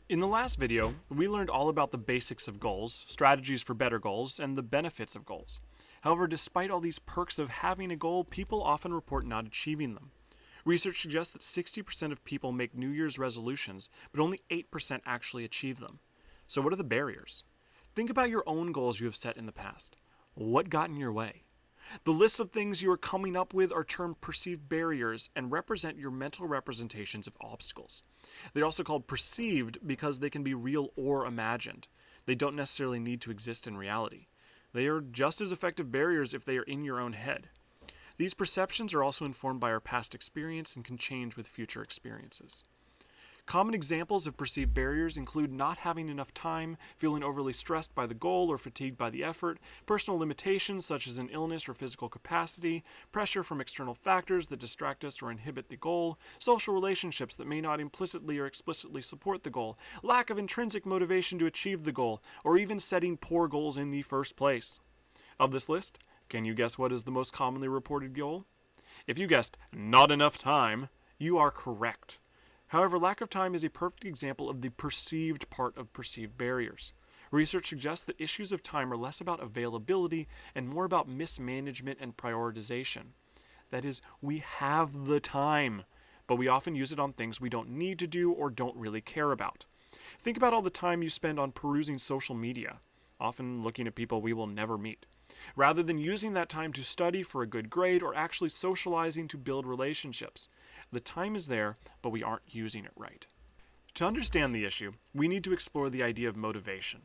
In the last video, we learned all about the basics of goals, strategies for better goals, and the benefits of goals. However, despite all these perks of having a goal, people often report not achieving them. Research suggests that 60% of people make New Year's resolutions, but only 8% actually achieve them. So what are the barriers? Think about your own goals you have set in the past. What got in your way? The lists of things you are coming up with are termed perceived barriers and represent your mental representations of obstacles. They're also called perceived because they can be real or imagined. They don't necessarily need to exist in reality. They are just as effective barriers if they are in your own head. These perceptions are also informed by our past experience and can change with future experiences. Common examples of perceived barriers include not having enough time, feeling overly stressed by the goal or fatigued by the effort, personal limitations such as an illness or physical capacity, pressure from external factors that distract us or inhibit the goal, social relationships that may not implicitly or explicitly support the goal, lack of intrinsic motivation to achieve the goal, or even setting poor goals in the first place. Of this list, can you guess what is the most commonly reported goal? If you guessed not enough time, you are correct. However, lack of time is a perfect example of the perceived part of perceived barriers. Research suggests that issues of time are less about availability and more about mismanagement and prioritization. That is, we have the time, but we often use it on things we don't need to do or don't really care about. Think about all the time you spend on perusing social media, often looking at people we will never meet, rather than using that time to study for a good grade or actually socializing to build relationships. The time is there, but we aren't using it right. To understand the issue, we need to explore the idea of motivation.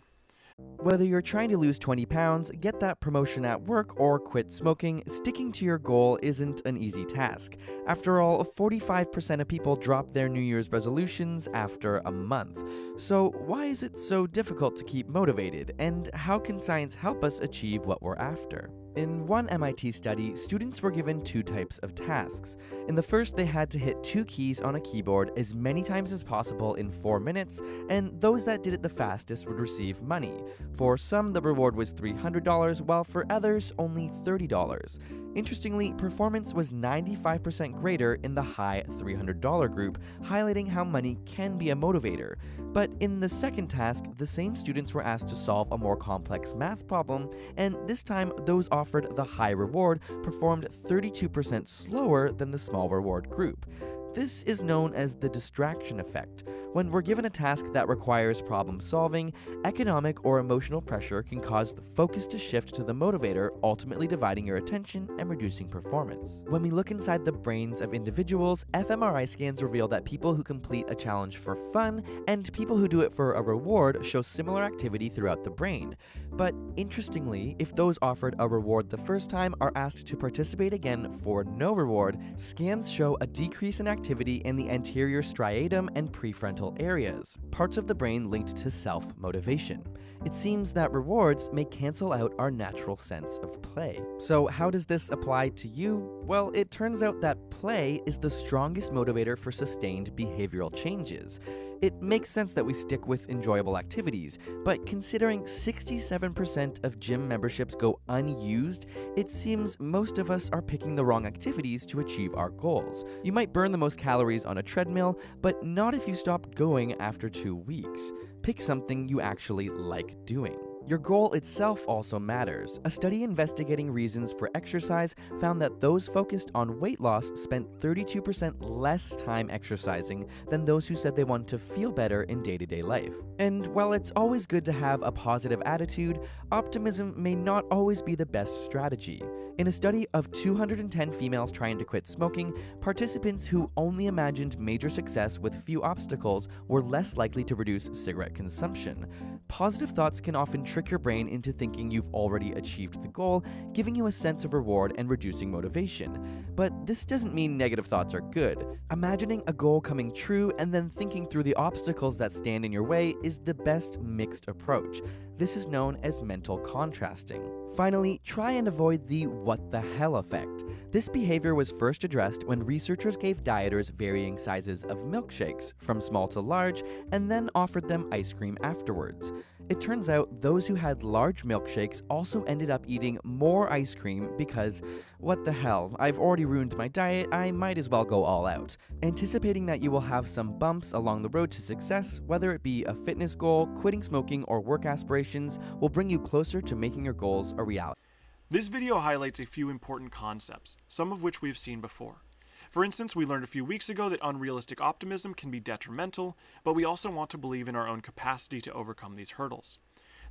Whether you're trying to lose 20 pounds, get that promotion at work, or quit smoking, sticking to your goal isn't an easy task. After all, 45% of people drop their New Year's resolutions after a month. So why is it so difficult to keep motivated, and how can science help us achieve what we're after? In one MIT study, students were given two types of tasks. In the first, they had to hit two keys on a keyboard as many times as possible in 4 minutes, and those that did it the fastest would receive money. For some, the reward was $300, while for others, only $30. Interestingly, performance was 95% greater in the high $300 group, highlighting how money can be a motivator. But in the second task, the same students were asked to solve a more complex math problem, and this time, those offered the high reward performed 32% slower than the small reward group. This is known as the distraction effect. When we're given a task that requires problem solving, economic or emotional pressure can cause the focus to shift to the motivator, ultimately dividing your attention and reducing performance. When we look inside the brains of individuals, fMRI scans reveal that people who complete a challenge for fun and people who do it for a reward show similar activity throughout the brain. But interestingly, if those offered a reward the first time are asked to participate again for no reward, scans show a decrease in activity in the anterior striatum and prefrontal areas, parts of the brain linked to self-motivation. It seems that rewards may cancel out our natural sense of play. So how does this apply to you? Well, it turns out that play is the strongest motivator for sustained behavioral changes. It makes sense that we stick with enjoyable activities, but considering 67% of gym memberships go unused, it seems most of us are picking the wrong activities to achieve our goals. You might burn the most calories on a treadmill, but not if you stopped going after 2 weeks. Pick something you actually like doing. Your goal itself also matters. A study investigating reasons for exercise found that those focused on weight loss spent 32% less time exercising than those who said they want to feel better in day-to-day life. And while it's always good to have a positive attitude, optimism may not always be the best strategy. In a study of 210 females trying to quit smoking, participants who only imagined major success with few obstacles were less likely to reduce cigarette consumption. Positive thoughts can often trick your brain into thinking you've already achieved the goal, giving you a sense of reward and reducing motivation. But this doesn't mean negative thoughts are good. Imagining a goal coming true and then thinking through the obstacles that stand in your way is the best mixed approach. This is known as mental contrasting. Finally, try and avoid the what the hell effect. This behavior was first addressed when researchers gave dieters varying sizes of milkshakes, from small to large, and then offered them ice cream afterwards. It turns out those who had large milkshakes also ended up eating more ice cream because, what the hell, I've already ruined my diet, I might as well go all out. Anticipating that you will have some bumps along the road to success, whether it be a fitness goal, quitting smoking, or work aspirations, will bring you closer to making your goals a reality. This video highlights a few important concepts, some of which we've seen before. For instance, we learned a few weeks ago that unrealistic optimism can be detrimental, but we also want to believe in our own capacity to overcome these hurdles.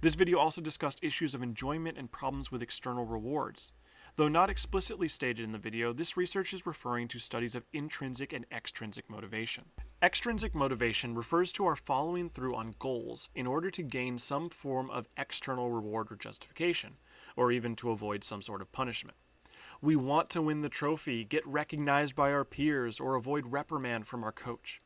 This video also discussed issues of enjoyment and problems with external rewards. Though not explicitly stated in the video, this research is referring to studies of intrinsic and extrinsic motivation. Extrinsic motivation refers to our following through on goals in order to gain some form of external reward or justification, or even to avoid some sort of punishment. We want to win the trophy, get recognized by our peers, or avoid reprimand from our coach.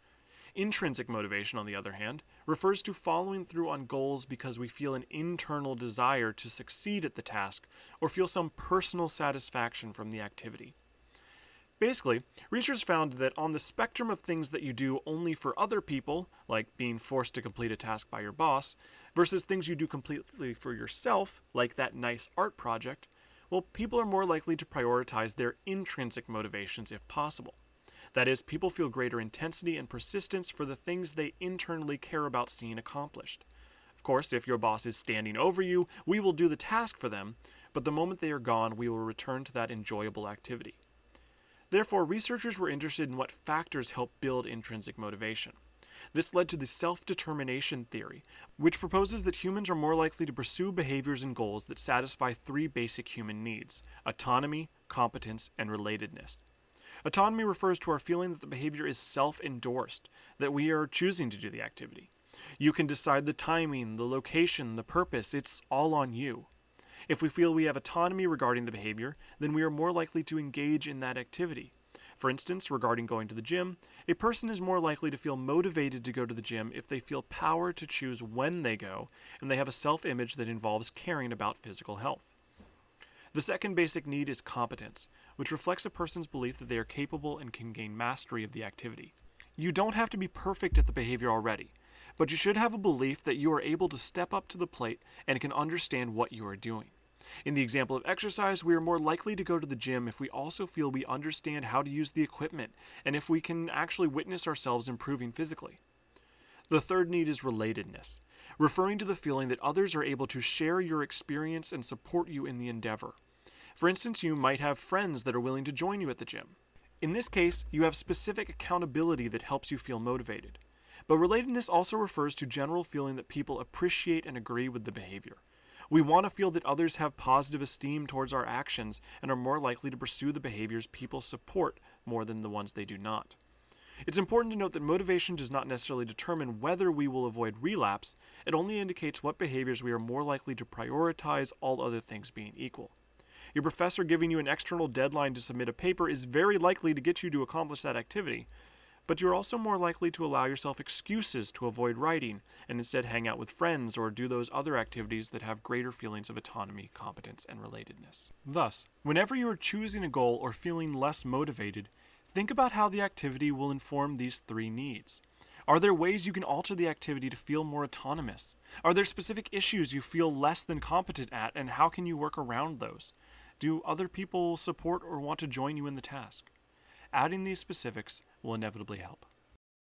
Intrinsic motivation, on the other hand, refers to following through on goals because we feel an internal desire to succeed at the task or feel some personal satisfaction from the activity. Basically, research found that on the spectrum of things that you do only for other people, like being forced to complete a task by your boss, versus things you do completely for yourself, like that nice art project, well, people are more likely to prioritize their intrinsic motivations if possible. That is, people feel greater intensity and persistence for the things they internally care about seeing accomplished. Of course, if your boss is standing over you, we will do the task for them, but the moment they are gone, we will return to that enjoyable activity. Therefore, researchers were interested in what factors help build intrinsic motivation. This led to the self-determination theory, which proposes that humans are more likely to pursue behaviors and goals that satisfy three basic human needs: autonomy, competence, and relatedness. Autonomy refers to our feeling that the behavior is self-endorsed, that we are choosing to do the activity. You can decide the timing, the location, the purpose, it's all on you. If we feel we have autonomy regarding the behavior, then we are more likely to engage in that activity. For instance, regarding going to the gym, a person is more likely to feel motivated to go to the gym if they feel power to choose when they go, and they have a self-image that involves caring about physical health. The second basic need is competence, which reflects a person's belief that they are capable and can gain mastery of the activity. You don't have to be perfect at the behavior already, but you should have a belief that you are able to step up to the plate and can understand what you are doing. In the example of exercise, we are more likely to go to the gym if we also feel we understand how to use the equipment and if we can actually witness ourselves improving physically. The third need is relatedness, referring to the feeling that others are able to share your experience and support you in the endeavor. For instance, you might have friends that are willing to join you at the gym. In this case, you have specific accountability that helps you feel motivated. But relatedness also refers to general feeling that people appreciate and agree with the behavior. We want to feel that others have positive esteem towards our actions and are more likely to pursue the behaviors people support more than the ones they do not. It's important to note that motivation does not necessarily determine whether we will avoid relapse. It only indicates what behaviors we are more likely to prioritize, all other things being equal. Your professor giving you an external deadline to submit a paper is very likely to get you to accomplish that activity, but you're also more likely to allow yourself excuses to avoid writing and instead hang out with friends or do those other activities that have greater feelings of autonomy, competence, and relatedness. Thus, whenever you are choosing a goal or feeling less motivated, think about how the activity will inform these three needs. Are there ways you can alter the activity to feel more autonomous? Are there specific issues you feel less than competent at, and how can you work around those? Do other people support or want to join you in the task? Adding these specifics will inevitably help.